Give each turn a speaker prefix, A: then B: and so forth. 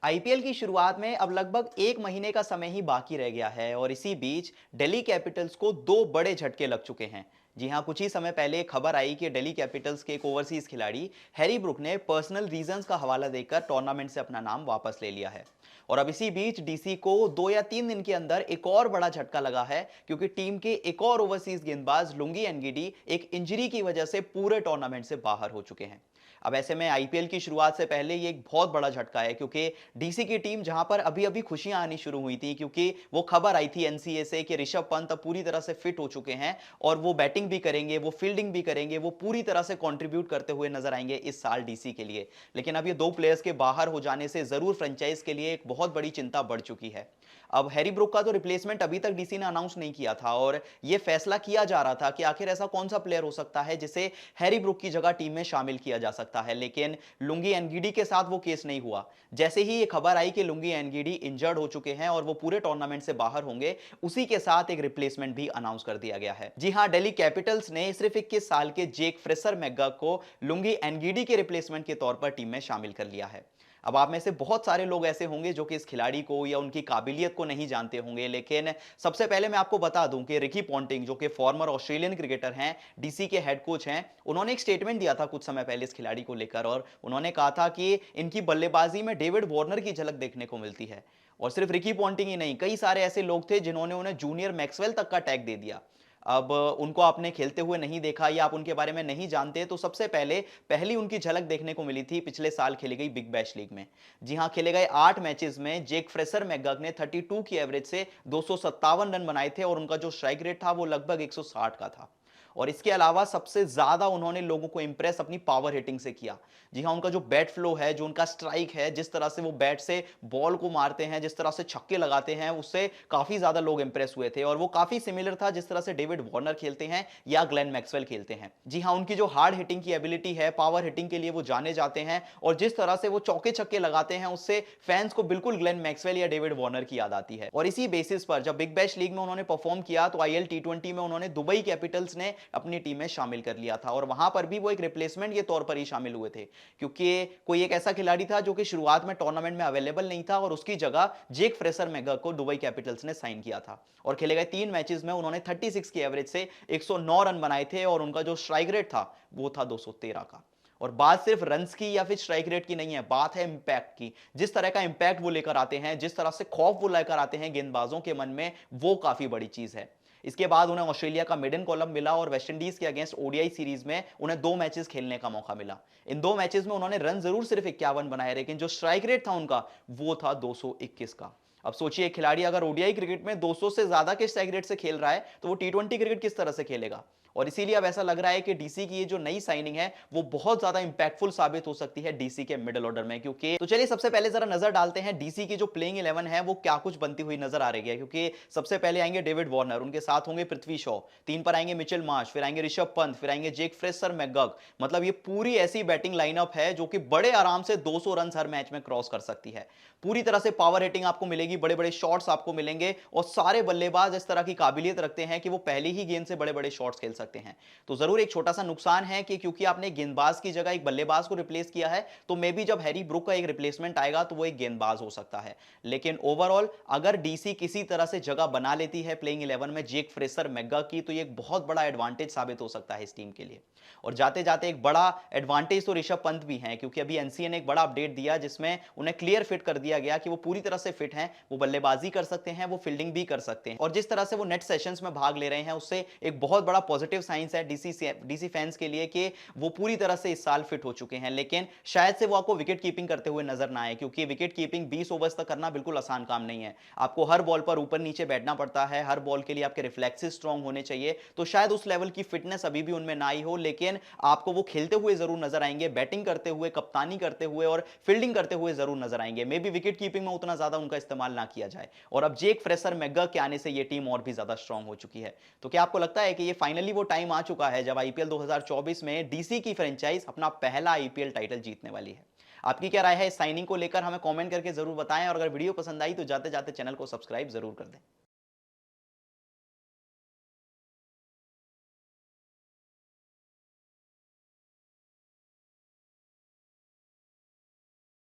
A: IPL की शुरुआत में अब लगभग एक महीने का समय ही बाकी रह गया है और इसी बीच दिल्ली कैपिटल्स को दो बड़े झटके लग चुके हैं। जी हां, कुछ ही समय पहले खबर आई कि दिल्ली कैपिटल्स के एक ओवरसीज खिलाड़ी हैरी ब्रुक ने पर्सनल रीजंस का हवाला देकर टूर्नामेंट से अपना नाम वापस ले लिया है। और अब इसी बीच डीसी को 2 या 3 दिन के अंदर एक और बड़ा झटका लगा है, क्योंकि टीम के एक और ओवरसीज गेंदबाज लुंगी एनगिडी एक इंजरी की वजह से पूरे टूर्नामेंट से बाहर हो चुके हैं। अब ऐसे में आईपीएल की शुरुआत से पहले ये एक बहुत बड़ा झटका है, क्योंकि डीसी की टीम जहां पर अभी अभी खुशियां आनी शुरू हुई थी, क्योंकि वो खबर आई थी एनसीए से कि ऋषभ पंत अब पूरी तरह से फिट हो चुके हैं और वो बैटिंग भी करेंगे, वो फील्डिंग भी करेंगे, वो पूरी तरह से कंट्रीब्यूट करते हुए नजर आएंगे इस साल डीसी के लिए। लेकिन अब ये दो प्लेयर्स के बाहर हो जाने से जरूर फ्रेंचाइज के लिए एक बहुत बड़ी चिंता बढ़ चुकी है। अब हैरी ब्रुक का तो रिप्लेसमेंट अभी तक डीसी ने अनाउंस नहीं किया था और ये फैसला किया जा रहा था कि आखिर ऐसा कौन सा प्लेयर हो सकता है जिसे हैरी ब्रुक की जगह टीम में शामिल किया जा सकता है। लेकिन लुंगी एनगिडी के साथ वो केस नहीं हुआ। जैसे ही ये खबर आई कि लुंगी एनगिडी इंजर्ड हो चुके हैं और वो पूरे टूर्नामेंट से बाहर होंगे, उसी के साथ एक रिप्लेसमेंट भी अनाउंस कर दिया गया है। जी हां, दिल्ली कैपिटल्स ने सिर्फ 21 साल के जेक फ्रेसर मैकगर्क को लुंगी एनगिडी के रिप्लेसमेंट के तौर पर टीम में शामिल कर लिया है। अब आप में से बहुत सारे लोग ऐसे होंगे जो कि इस खिलाड़ी को या उनकी काबिलियत को नहीं जानते होंगे, लेकिन सबसे पहले मैं आपको बता दूं कि रिकी पॉन्टिंग, जो कि फॉर्मर ऑस्ट्रेलियन क्रिकेटर हैं, डीसी के हेड कोच हैं, उन्होंने एक स्टेटमेंट दिया था कुछ समय पहले इस खिलाड़ी को लेकर और उन्होंने कहा था कि इनकी बल्लेबाजी में डेविड वार्नर की झलक देखने को मिलती है। और सिर्फ रिकी पॉन्टिंग ही नहीं, कई सारे ऐसे लोग थे जिन्होंने उन्हें जूनियर मैक्सवेल तक का टैग दे दिया। अब उनको आपने खेलते हुए नहीं देखा या आप उनके बारे में नहीं जानते, तो सबसे पहले पहली उनकी झलक देखने को मिली थी पिछले साल खेली गई बिग बैश लीग में। जी हां, खेले गए 8 मैचेस में जेक फ्रेसर मैकगर्क ने 32 की एवरेज से 257 रन बनाए थे और उनका जो स्ट्राइक रेट था वो लगभग 160 का था। और इसके अलावा सबसे ज्यादा उन्होंने लोगों को इंप्रेस अपनी पावर हिटिंग से किया। जी हां, उनका जो बैट फ्लो है, जो उनका स्ट्राइक है, जिस तरह से वो बैट से बॉल को मारते हैं, जिस तरह से छक्के लगाते हैं, उससे काफी ज्यादा लोग इंप्रेस हुए थे और वो काफी सिमिलर था जिस तरह से डेविड वार्नर खेलते हैं या ग्लेन मैक्सवेल खेलते हैं। जी हां, उनकी जो हार्ड हिटिंग की एबिलिटी है, पावर हिटिंग के लिए वो जाने जाते हैं और जिस तरह से वो चौके छक्के लगाते हैं, उससे फैंस को बिल्कुल ग्लेन मैक्सवेल या डेविड वार्नर की याद आती है। और इसी बेसिस पर जब बिग बैश लीग में उन्होंने परफॉर्म किया, तो आईएल टी20 में उन्होंने दुबई कैपिटल्स ने अपनी टीम में शामिल कर लिया था और वहां पर भी वो एक रिप्लेसमेंट के तौर पर ही शामिल हुए थे, क्योंकि कोई एक ऐसा खिलाड़ी था जो कि शुरुआत में टूर्नामेंट में अवेलेबल नहीं था और उसकी जगह जेक फ्रेसर मैकगर्क को दुबई कैपिटल्स ने साइन किया था। और खेले गए 3 मैचेस में उन्होंने 36 की एवरेज से 109 रन बनाए थे और उनका जो स्ट्राइक रेट था वो था 213 का। और बात सिर्फ रन्स की या फिर स्ट्राइक रेट की नहीं है, बात है इंपैक्ट की। जिस तरह का इंपैक्ट वो लेकर आते हैं, जिस तरह से खौफ वो लेकर आते हैं गेंदबाजों के मन में, वो काफी बड़ी चीज है। इसके बाद उन्हें ऑस्ट्रेलिया का मिडन कॉलम मिला और वेस्टइंडीज के अगेंस्ट ओडीआई सीरीज में उन्हें 2 मैचेस खेलने का मौका मिला। इन 2 मैचेस में उन्होंने रन जरूर सिर्फ 51 बनाए, लेकिन जो स्ट्राइक रेट था उनका वो था 221 का। अब सोचिए, खिलाड़ी अगर ओडीआई क्रिकेट में 200 से ज्यादा के स्ट्राइक रेट से खेल रहा है, तो वो टी20 क्रिकेट किस तरह से खेलेगा। और इसीलिए अब ऐसा लग रहा है कि डीसी की ये जो नई साइनिंग है वो बहुत ज्यादा इंपैक्टफुल साबित हो सकती है डीसी के मिडिल ऑर्डर में। क्योंकि तो चलिए सबसे पहले जरा नजर डालते हैं डीसी की जो प्लेइंग 11 है वो क्या कुछ बनती हुई नजर आ रही है। क्योंकि सबसे पहले आएंगे डेविड वार्नर, उनके साथ होंगे पृथ्वी शॉ, 3 पर आएंगे मिचेल मार्श, फिर आएंगे ऋषभ पंत, फिर आएंगे जेक फ्रेसर मैकगर्क। मतलब ये पूरी ऐसी बैटिंग लाइनअप है जो कि बड़े आराम से 200 रन हर मैच में क्रॉस कर सकती है। पूरी तरह से पावर हिटिंग आपको मिलेगी, बड़े बड़े शॉट्स आपको मिलेंगे और सारे बल्लेबाज इस तरह की काबिलियत रखते हैं कि वो पहले ही गेंद से बड़े बड़े शॉट्स खेल सकते हैं। तो जरूर एक छोटा सा नुकसान है कि क्योंकि आपने गेंदबाज की जगह एक बल्लेबाज को रिप्लेस किया है, तो मे बी जब हैरी ब्रुक का एक रिप्लेसमेंट आएगा तो वो एक गेंदबाज हो सकता है। लेकिन ओवरऑल अगर डीसी किसी तरह से जगह बना लेती है प्लेइंग 11 में जेक फ्रेसर मैकगर्क की, तो ये एक बहुत बड़ा एडवांटेज साबित हो सकता है इस टीम के लिए। और जाते जाते एक बड़ा एडवांटेज तो ऋषभ पंत भी है, क्योंकि अभी एनसीए ने एक बड़ा अपडेट दिया जिसमें उन्हें क्लियर फिट कर दिया गया कि वो पूरी तरह से फिट हैं, वो बल्लेबाजी कर सकते हैं, वो फील्डिंग भी कर सकते हैं। और जिस तरह से वो नेट सेशंस में भाग ले रहे हैं, उससे एक बहुत बड़ा पॉजिटिव साइंस है डीसी फैंस के लिए कि वो पूरी तरह से इस साल फिट हो चुके हैं। लेकिन शायद से वो आपको विकेट कीपिंग करते हुए नजर ना आए, क्योंकि विकेट कीपिंग 20 ओवर्स तक करना बिल्कुल आसान काम नहीं है। आपको हर बॉल पर ऊपर नीचे बैठना पड़ता है, हर बॉल के लिए आपके रिफ्लेक्सेस स्ट्रांग होने चाहिए। तो शायद उस लेवल की फिटनेस अभी भी उनमें ना आई हो, लेकिन आपको वो खेलते हुए जरूर नजर आएंगे, बैटिंग करते हुए, कप्तानी करते हुए और फील्डिंग करते हुए जरूर नजर आएंगे। मे बी विकेट कीपिंग में उतना ज्यादा उनका इस्तेमाल ना किया जाए। और अब जेक फ्रेसर मैकगर्क के आने से ये टीम और भी ज्यादा स्ट्रांग हो चुकी है। तो क्या आपको लगता है कि ये फाइनली वो टाइम आ चुका है जब आईपीएल 2024 में डीसी की फ्रेंचाइज अपना पहला आईपीएल टाइटल जीतने वाली है? आपकी क्या राय है इस साइनिंग को लेकर, हमें कमेंट करके जरूर बताएं और अगर वीडियो पसंद आई तो जाते जाते चैनल को सब्सक्राइब जरूर कर दें।